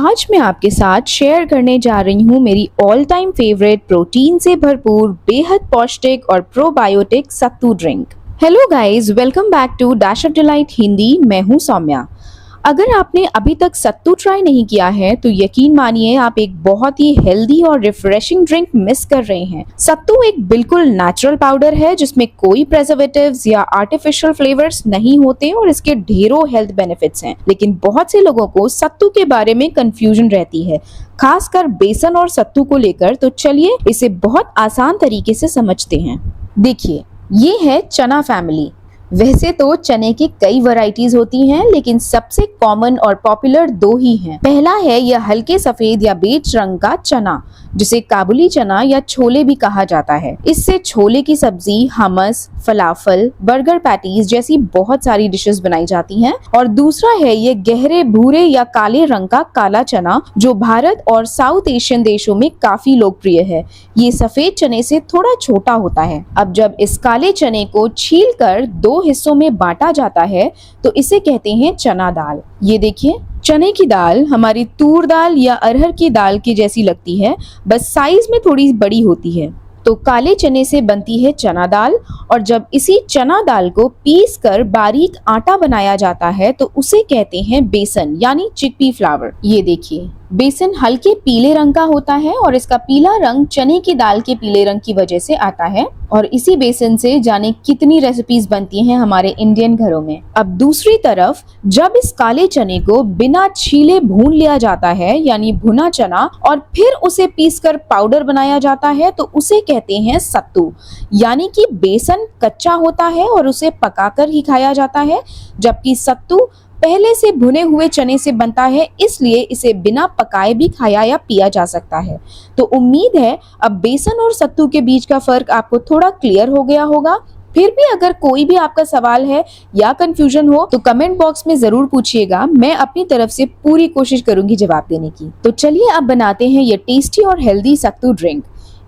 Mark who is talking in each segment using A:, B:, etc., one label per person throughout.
A: आज मैं आपके साथ शेयर करने जा रही हूँ मेरी ऑल टाइम फेवरेट प्रोटीन से भरपूर बेहद पौष्टिक और probiotic sattu drink. Hello guys, welcome back to Dash of Delight Hindi. मैं हूँ सौम्या। अगर आपने अभी तक सत्तू ट्राई नहीं किया है तो यकीन मानिए आप एक बहुत ही हेल्दी और रिफ्रेशिंग ड्रिंक मिस कर रहे हैं। सत्तू एक बिल्कुल नेचुरल पाउडर है जिसमें कोई प्रिजर्वेटिव्स या आर्टिफिशियल फ्लेवर्स नहीं होते और इसके ढेरों हेल्थ बेनिफिट्स हैं। लेकिन बहुत से लोगों को सत्तू के बारे में कंफ्यूजन रहती है, खासकर बेसन और सत्तू को लेकर। तो चलिए इसे बहुत आसान तरीके से समझते हैं। देखिए, ये है चना फैमिली। वैसे तो चने की कई वैरायटीज होती हैं, लेकिन सबसे कॉमन और पॉपुलर दो ही हैं। पहला है यह हल्के सफेद या बेज रंग का चना, जिसे काबुली चना या छोले भी कहा जाता है। इससे छोले की सब्जी, हमस, फलाफल, बर्गर पैटीज जैसी बहुत सारी डिशेस बनाई जाती हैं। और दूसरा है ये गहरे भूरे या काले रंग का काला चना, जो भारत और साउथ एशियन देशों में काफी लोकप्रिय है। ये सफेद चने से थोड़ा छोटा होता है। अब जब इस काले चने को छील कर दो हिस्सों में बांटा जाता है तो इसे कहते हैं चना दाल। ये देखिए, चने की दाल हमारी तूर दाल या अरहर की दाल की जैसी लगती है, बस साइज में थोड़ी बड़ी होती है। तो काले चने से बनती है चना दाल, और जब इसी चना दाल को पीस कर बारीक आटा बनाया जाता है तो उसे कहते हैं बेसन यानी चिकपी फ्लावर। ये देखिए, बेसन हल्के पीले रंग का होता है और इसका पीला रंग चने की दाल के पीले रंग की वजह से आता है। और इसी बेसन से जाने कितनी रेसिपीज बनती हैं हमारे इंडियन घरों में। अब दूसरी तरफ जब इस काले चने को बिना छीले भून लिया जाता है यानी भुना चना, और फिर उसे पीसकर पाउडर बनाया जाता है तो उसे कहते हैं सत्तू। यानी कि बेसन कच्चा होता है और उसे पकाकर ही खाया जाता है, जबकि सत्तू पहले से भुने हुए चने से बनता है, इसलिए इसे बिना पकाए भी खाया या पिया जा सकता है। तो उम्मीद है अब बेसन और सत्तू के बीच का फर्क आपको थोड़ा क्लियर हो गया होगा। फिर भी अगर कोई भी आपका सवाल है या कंफ्यूजन हो तो कमेंट बॉक्स में जरूर पूछिएगा। मैं अपनी तरफ से पूरी कोशिश करूंगी जवाब देने की। तो चलिए अब बनाते हैं ये टेस्टी और हेल्दी सत्तू ड्रिंक।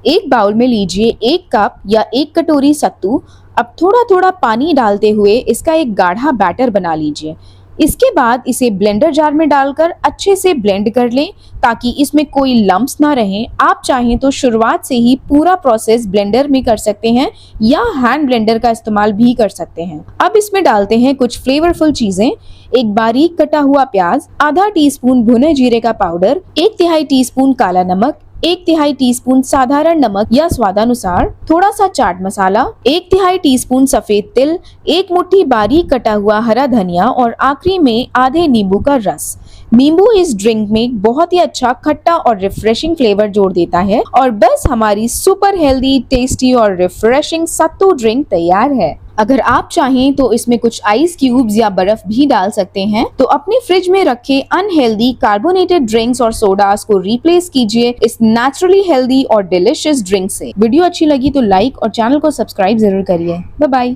A: एक बाउल में लीजिए 1 कप या 1 कटोरी सत्तू। अब थोड़ा थोड़ा पानी डालते हुए इसका एक गाढ़ा बैटर बना लीजिए। इसके बाद इसे ब्लेंडर जार में डालकर अच्छे से ब्लेंड कर लें ताकि इसमें कोई लम्प्स ना रहें। आप चाहें तो शुरुआत से ही पूरा प्रोसेस ब्लेंडर में कर सकते हैं या हैंड ब्लेंडर का इस्तेमाल भी कर सकते हैं। अब इसमें डालते हैं कुछ फ्लेवरफुल चीजें। एक बारीक कटा हुआ प्याज, आधा टीस्पून भुने जीरे का पाउडर, 1/3 टीस्पून काला नमक, 1/3 टीस्पून साधारण नमक या स्वादानुसार, थोड़ा सा चाट मसाला, 1/3 टीस्पून सफेद तिल, 1 मुट्ठी बारीक कटा हुआ हरा धनिया और आखिरी में आधे नींबू का रस। नींबू इस ड्रिंक में बहुत ही अच्छा खट्टा और रिफ्रेशिंग फ्लेवर जोड़ देता है। और बस हमारी सुपर हेल्दी, टेस्टी और रिफ्रेशिंग सत्तू ड्रिंक तैयार है। अगर आप चाहें तो इसमें कुछ आइस क्यूब्स या बर्फ भी डाल सकते हैं। तो अपने फ्रिज में रखे अनहेल्दी कार्बोनेटेड ड्रिंक्स और सोडास को रिप्लेस कीजिए इस नेचुरली हेल्दी और डिलिशियस ड्रिंक से। वीडियो अच्छी लगी तो लाइक और चैनल को सब्सक्राइब जरूर करिए। Bye bye.